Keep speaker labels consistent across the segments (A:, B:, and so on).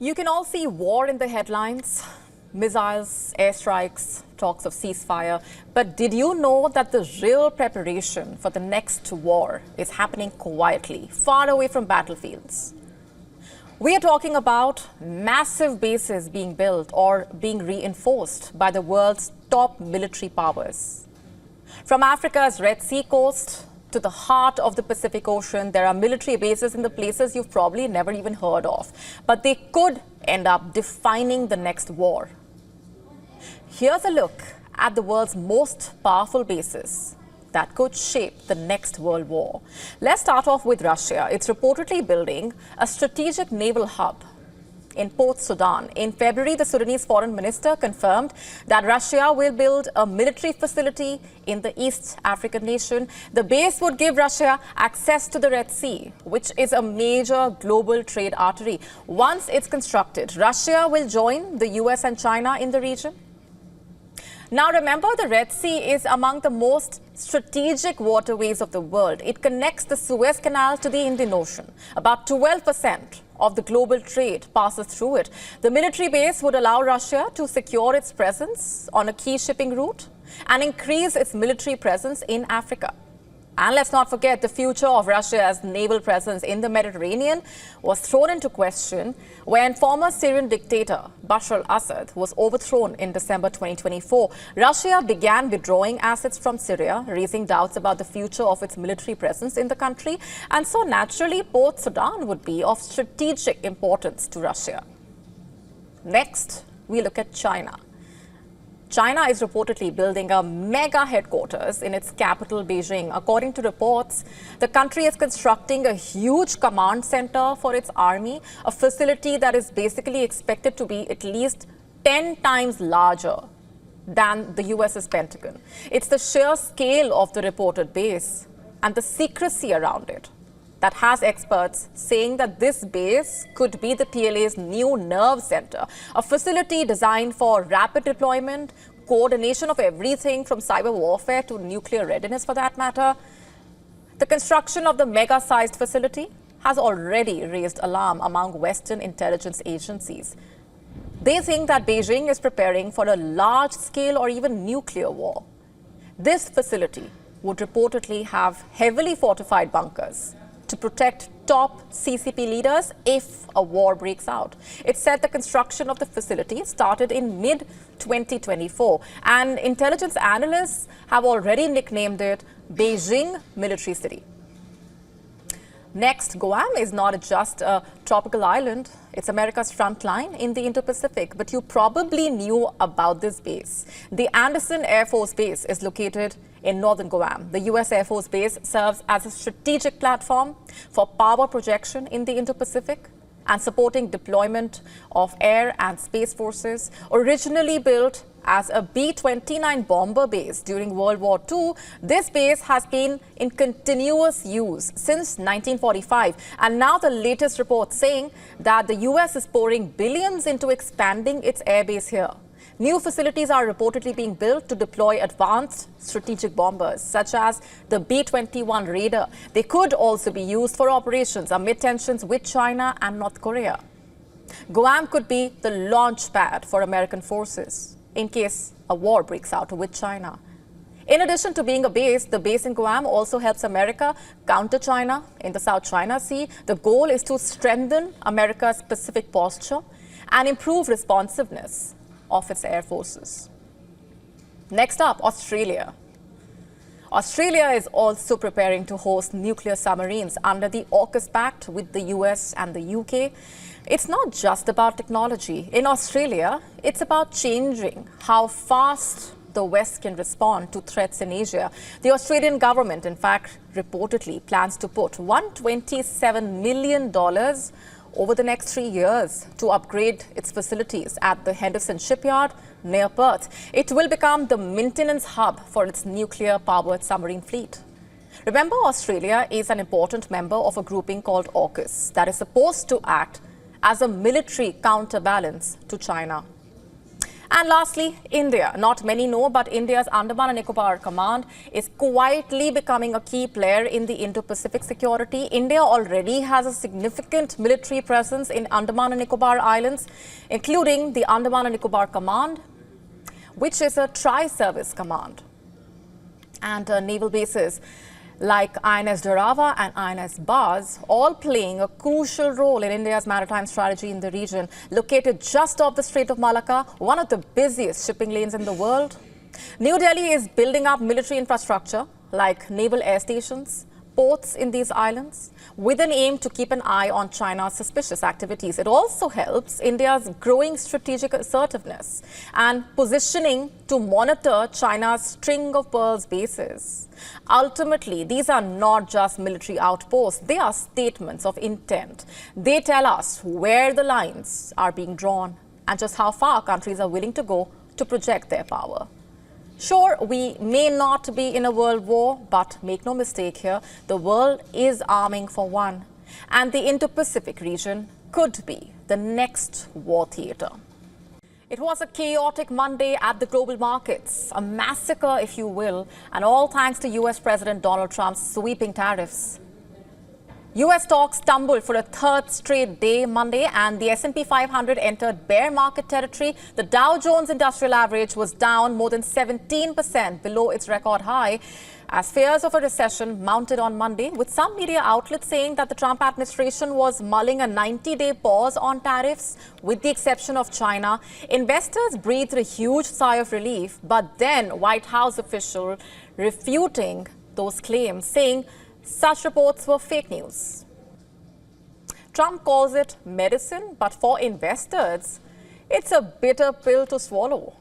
A: You can all see war in the headlines, missiles, airstrikes, talks of ceasefire. But did you know that the real preparation for the next war is happening quietly, far away from battlefields? We are talking about massive bases being built or being reinforced by the world's top military powers. From Africa's Red Sea coast to the heart of the Pacific Ocean, there are military bases in the places you've probably never even heard of. But they could end up defining the next war. Here's a look at the world's most powerful bases that could shape the next world war. Let's start off with Russia. It's reportedly building a strategic naval hub in Port Sudan. In February, the Sudanese foreign minister confirmed that Russia will build a military facility in the East African nation. The base would give Russia access to the Red Sea, which is a major global trade artery. Once it's constructed, Russia will join the US and China in the region. Now remember, the Red Sea is among the most strategic waterways of the world. It connects the Suez Canal to the Indian Ocean. About 12% of the global trade passes through it. The military base would allow Russia to secure its presence on a key shipping route and increase its military presence in Africa. And let's not forget, the future of Russia's naval presence in the Mediterranean was thrown into question when former Syrian dictator Bashar al-Assad was overthrown in December 2024. Russia began withdrawing assets from Syria, raising doubts about the future of its military presence in the country. And so naturally, Port Sudan would be of strategic importance to Russia. Next, we look at China. China is reportedly building a mega headquarters in its capital, Beijing. According to reports, the country is constructing a huge command center for its army, a facility that is basically expected to be at least 10 times larger than the US's Pentagon. It's the sheer scale of the reported base and the secrecy around it that has experts saying that this base could be the PLA's new nerve center, a facility designed for rapid deployment, coordination of everything from cyber warfare to nuclear readiness for that matter. The construction of the mega-sized facility has already raised alarm among Western intelligence agencies. They think that Beijing is preparing for a large-scale or even nuclear war. This facility would reportedly have heavily fortified bunkers to protect top CCP leaders if a war breaks out. It said the construction of the facility started in mid-2024, and intelligence analysts have already nicknamed it Beijing Military City. Next, Guam is not just a tropical island. It's America's front line in the Indo-Pacific. But you probably knew about this base. The Andersen Air Force Base is located in northern Guam. The U.S. Air Force Base serves as a strategic platform for power projection in the Indo-Pacific and supporting deployment of air and space forces. Originally built as a B-29 bomber base during World War II, this base has been in continuous use since 1945. And now the latest report saying that the U.S. is pouring billions into expanding its airbase here. New facilities are reportedly being built to deploy advanced strategic bombers, such as the B-21 Raider. They could also be used for operations amid tensions with China and North Korea. Guam could be the launch pad for American forces in case a war breaks out with China. In addition to being a base, the base in Guam also helps America counter China in the South China Sea. The goal is to strengthen America's Pacific posture and improve responsiveness of its air forces. Next up, Australia. Australia is also preparing to host nuclear submarines under the AUKUS Pact with the US and the UK. It's not just about technology. In Australia, it's about changing how fast the West can respond to threats in Asia. The Australian government, in fact, reportedly plans to put $127 million over the next 3 years to upgrade its facilities at the Henderson shipyard near Perth. It will become the maintenance hub for its nuclear-powered submarine fleet. Remember, Australia is an important member of a grouping called AUKUS that is supposed to act as a military counterbalance to China. And lastly, India. Not many know, but India's Andaman and Nicobar Command is quietly becoming a key player in the Indo-Pacific security. India already has a significant military presence in Andaman and Nicobar Islands, including the Andaman and Nicobar Command, which is a tri-service command, and naval bases like INS Dorava and INS Baz, all playing a crucial role in India's maritime strategy in the region. Located just off the Strait of Malacca, one of the busiest shipping lanes in the world, New Delhi is building up military infrastructure like naval air stations, ports in these islands, with an aim to keep an eye on China's suspicious activities. It also helps India's growing strategic assertiveness and positioning to monitor China's string of pearls bases. Ultimately, these are not just military outposts, they are statements of intent. They tell us where the lines are being drawn and just how far countries are willing to go to project their power. Sure, we may not be in a world war, but make no mistake here, the world is arming for one. And the Indo-Pacific region could be the next war theatre. It was a chaotic Monday at the global markets, a massacre, if you will, and all thanks to US President Donald Trump's sweeping tariffs. US stocks stumbled for a third straight day Monday, and the S&P 500 entered bear market territory. The Dow Jones Industrial Average was down more than 17% below its record high, as fears of a recession mounted on Monday, with some media outlets saying that the Trump administration was mulling a 90-day pause on tariffs, with the exception of China. Investors breathed a huge sigh of relief, but then White House official refuting those claims, saying such reports were fake news. Trump calls it medicine, but for investors, it's a bitter pill to swallow.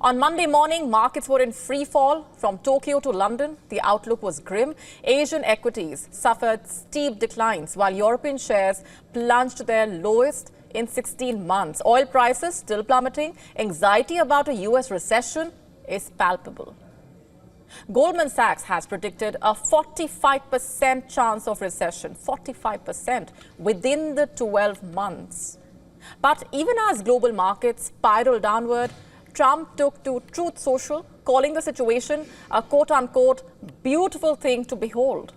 A: On Monday morning, markets were in free fall from Tokyo to London. The outlook was grim. Asian equities suffered steep declines, while European shares plunged to their lowest in 16 months. Oil prices still plummeting. Anxiety about a US recession is palpable. Goldman Sachs has predicted a 45% chance of recession, 45% within the 12 months. But even as global markets spiral downward, Trump took to Truth Social, calling the situation a quote-unquote beautiful thing to behold.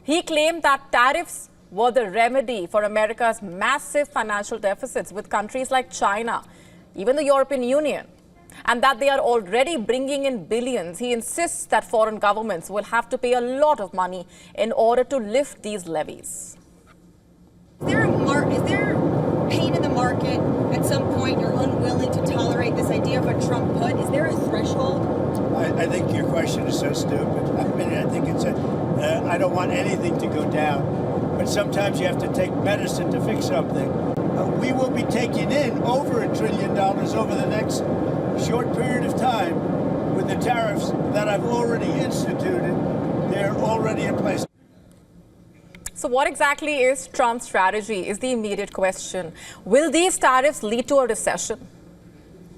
A: He claimed that tariffs were the remedy for America's massive financial deficits with countries like China, even the European Union, and that they are already bringing in billions. He insists that foreign governments will have to pay a lot of money in order to lift these levies.
B: Is there pain in the market at some point? You're unwilling to tolerate this idea of a Trump put? Is there a threshold?
C: I think your question is so stupid. I mean, I think it's I don't want anything to go down, but sometimes you have to take medicine to fix something. We will be taking in over $1 trillion over the next short period of time with the tariffs that I've already instituted. They're already in place.
A: So what exactly is Trump's strategy is the immediate question. Will these tariffs lead to a recession?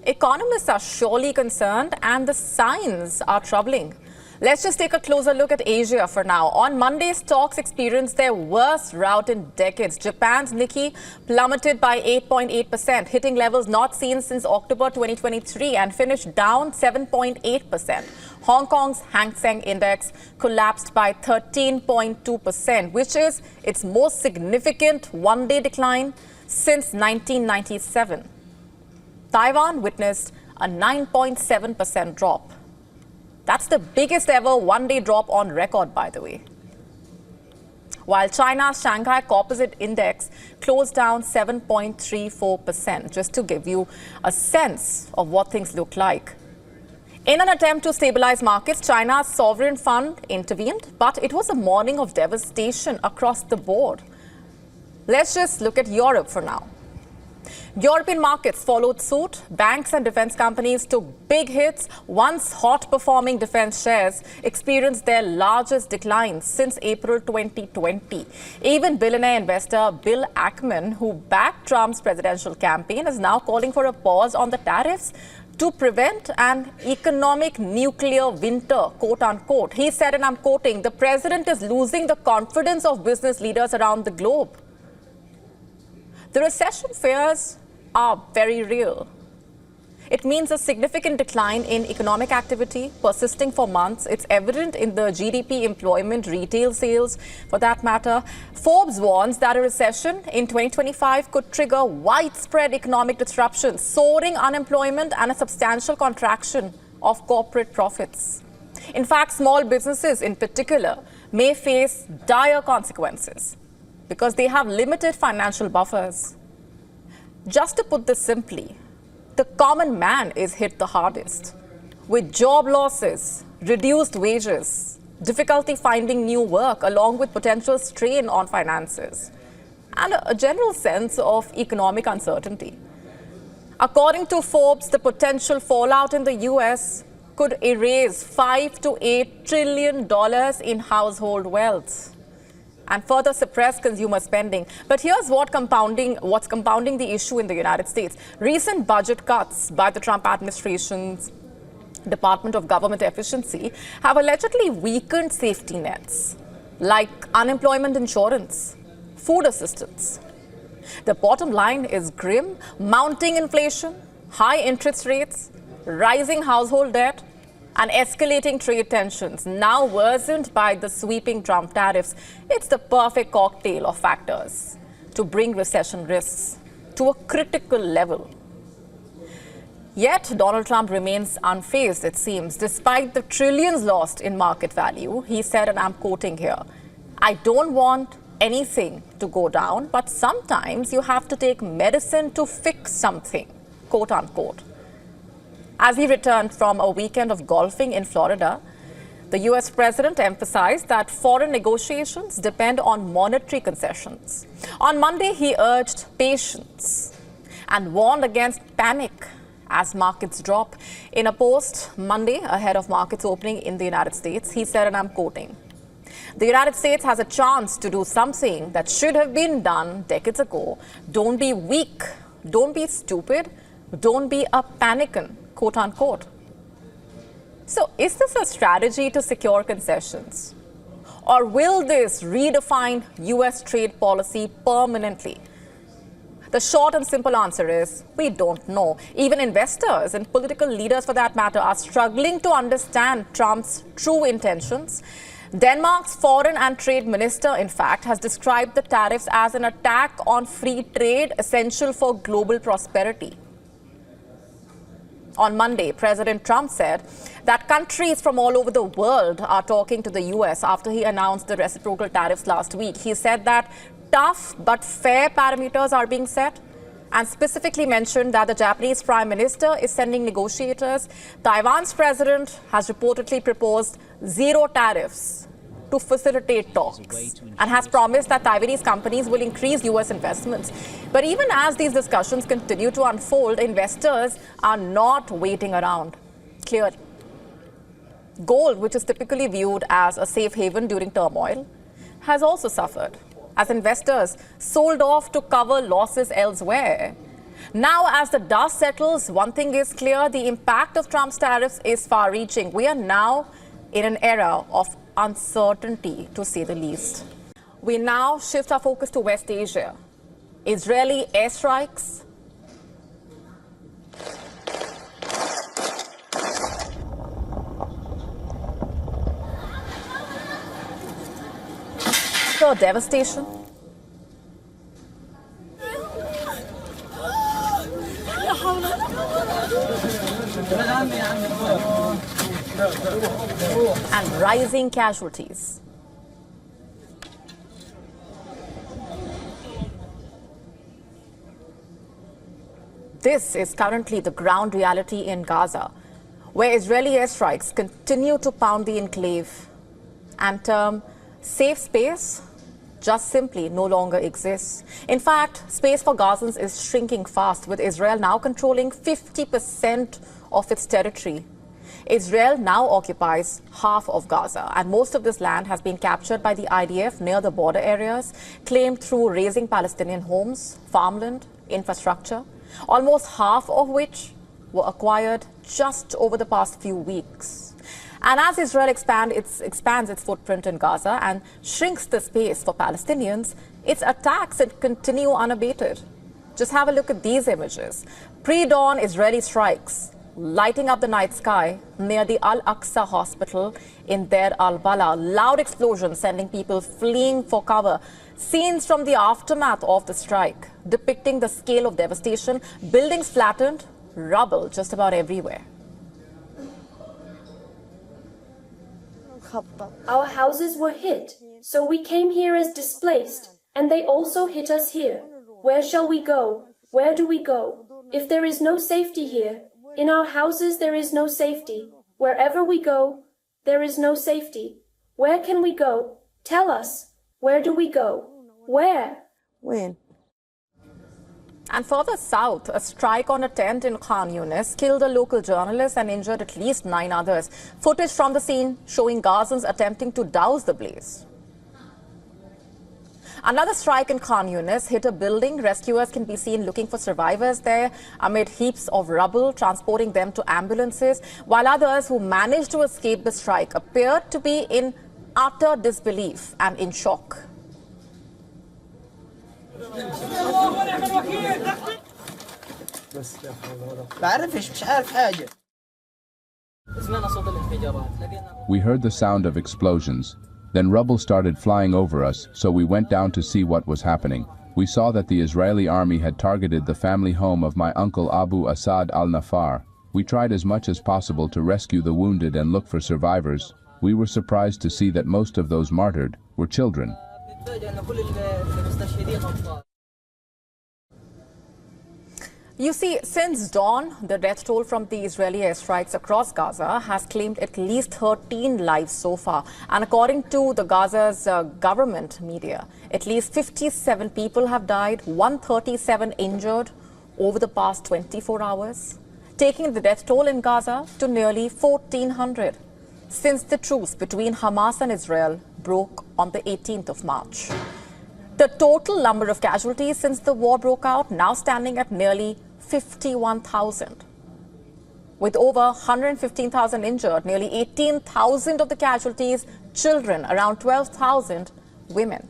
A: Economists are surely concerned, and the signs are troubling. Let's just take a closer look at Asia for now. On Monday, stocks experienced their worst rout in decades. Japan's Nikkei plummeted by 8.8%, hitting levels not seen since October 2023, and finished down 7.8%. Hong Kong's Hang Seng Index collapsed by 13.2%, which is its most significant one-day decline since 1997. Taiwan witnessed a 9.7% drop. That's the biggest ever one-day drop on record, by the way. While China's Shanghai Composite Index closed down 7.34%, just to give you a sense of what things look like. In an attempt to stabilize markets, China's sovereign fund intervened, but it was a morning of devastation across the board. Let's just look at Europe for now. European markets followed suit. Banks and defense companies took big hits. Once hot-performing defense shares experienced their largest declines since April 2020. Even billionaire investor Bill Ackman, who backed Trump's presidential campaign, is now calling for a pause on the tariffs to prevent an economic nuclear winter, quote-unquote. He said, and I'm quoting, "The president is losing the confidence of business leaders around the globe." The recession fears are very real. It means a significant decline in economic activity persisting for months. It's evident in the GDP, employment, retail sales, for that matter. Forbes warns that a recession in 2025 could trigger widespread economic disruptions, soaring unemployment, and a substantial contraction of corporate profits. In fact, small businesses in particular may face dire consequences because they have limited financial buffers. Just to put this simply, the common man is hit the hardest, with job losses, reduced wages, difficulty finding new work, along with potential strain on finances, and a general sense of economic uncertainty. According to Forbes, the potential fallout in the US could erase $5 to $8 trillion in household wealth and further suppress consumer spending. But here's what's compounding the issue in the United States. Recent budget cuts by the Trump administration's Department of Government Efficiency have allegedly weakened safety nets like unemployment insurance, food assistance. The bottom line is grim: mounting inflation, high interest rates, rising household debt, and escalating trade tensions, now worsened by the sweeping Trump tariffs. It's the perfect cocktail of factors to bring recession risks to a critical level. Yet, Donald Trump remains unfazed, it seems. Despite the trillions lost in market value, he said, and I'm quoting here, "I don't want anything to go down, but sometimes you have to take medicine to fix something," quote unquote. As he returned from a weekend of golfing in Florida, the US president emphasized that foreign negotiations depend on monetary concessions. On Monday, he urged patience and warned against panic as markets drop. In a post Monday, ahead of markets opening in the United States, he said, and I'm quoting, "The United States has a chance to do something that should have been done decades ago. Don't be weak, don't be stupid, don't be a panickin," quote unquote. So is this a strategy to secure concessions? Or will this redefine US trade policy permanently? The short and simple answer is we don't know. Even investors and political leaders, for that matter, are struggling to understand Trump's true intentions. Denmark's foreign and trade minister, in fact, has described the tariffs as an attack on free trade essential for global prosperity. On Monday, President Trump said that countries from all over the world are talking to the US after he announced the reciprocal tariffs last week. He said that tough but fair parameters are being set and specifically mentioned that the Japanese Prime Minister is sending negotiators. Taiwan's president has reportedly proposed zero tariffs to facilitate talks and has promised that Taiwanese companies will increase US investments. But even as these discussions continue to unfold, investors are not waiting around. Clearly, gold, which is typically viewed as a safe haven during turmoil, has also suffered as investors sold off to cover losses elsewhere. Now, as the dust settles, one thing is clear: the impact of Trump's tariffs is far-reaching. We are now in an era of uncertainty, to say the least. We now shift our focus to West Asia. Israeli airstrikes, the devastation, and rising casualties. This is currently the ground reality in Gaza, where Israeli airstrikes continue to pound the enclave, and safe space just simply no longer exists. In fact, space for Gazans is shrinking fast, with Israel now controlling 50% of its territory. Israel now occupies half of Gaza, and most of this land has been captured by the IDF near the border areas, claimed through razing Palestinian homes, farmland, infrastructure, almost half of which were acquired just over the past few weeks. And as Israel expands its footprint in Gaza and shrinks the space for Palestinians, its attacks continue unabated. Just have a look at these images. Pre-dawn Israeli strikes lighting up the night sky near the Al-Aqsa hospital in Deir al-Bala. Loud explosions sending people fleeing for cover. Scenes from the aftermath of the strike depicting the scale of devastation. Buildings flattened, rubble just about everywhere.
D: Our houses were hit, so we came here as displaced, and they also hit us here. Where shall we go? Where do we go? If there is no safety here, in our houses there is no safety. Wherever we go, there is no safety. Where can we go? Tell us. Where do we go? Where?
E: When?
A: And further south, a strike on a tent in Khan Yunis killed a local journalist and injured at least 9 others. Footage from the scene showing Gazans attempting to douse the blaze. Another strike in Khan Yunis hit a building. Rescuers can be seen looking for survivors there amid heaps of rubble, transporting them to ambulances, while others who managed to escape the strike appeared to be in utter disbelief and in shock.
F: We heard the sound of explosions. Then rubble started flying over us, so we went down to see what was happening. We saw that the Israeli army had targeted the family home of my uncle Abu Asad al-Nafar. We tried as much as possible to rescue the wounded and look for survivors. We were surprised to see that most of those martyred were children.
A: You see, since dawn, the death toll from the Israeli airstrikes across Gaza has claimed at least 13 lives so far. And according to the Gaza's government media, at least 57 people have died, 137 injured over the past 24 hours, taking the death toll in Gaza to nearly 1,400 since the truce between Hamas and Israel broke on the 18th of March. The total number of casualties since the war broke out now standing at nearly 51,000. With over 115,000 injured, nearly 18,000 of the casualties children, around 12,000 women.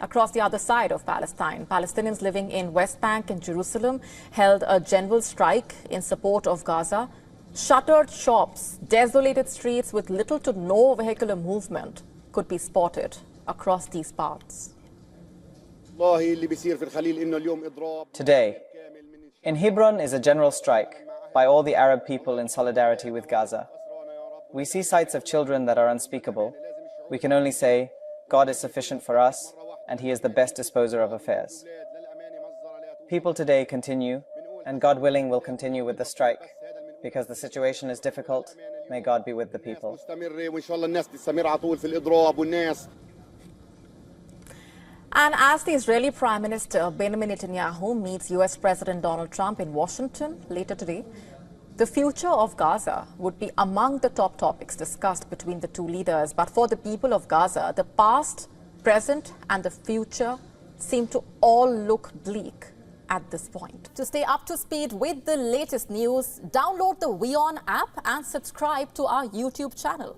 A: Across the other side of Palestine, Palestinians living in West Bank and Jerusalem held a general strike in support of Gaza. Shuttered shops, desolated streets with little to no vehicular movement could be spotted across these parts.
G: Today, in Hebron is a general strike by all the Arab people in solidarity with Gaza. We see sights of children that are unspeakable. We can only say, God is sufficient for us, and He is the best disposer of affairs. People today continue, and God willing will continue with the strike, because the situation is difficult. May God be with the people.
A: And as the Israeli Prime Minister Benjamin Netanyahu meets US President Donald Trump in Washington later today, the future of Gaza would be among the top topics discussed between the two leaders. But for the people of Gaza, the past, present and the future seem to all look bleak at this point. To stay up to speed with the latest news, download the WION app and subscribe to our YouTube channel.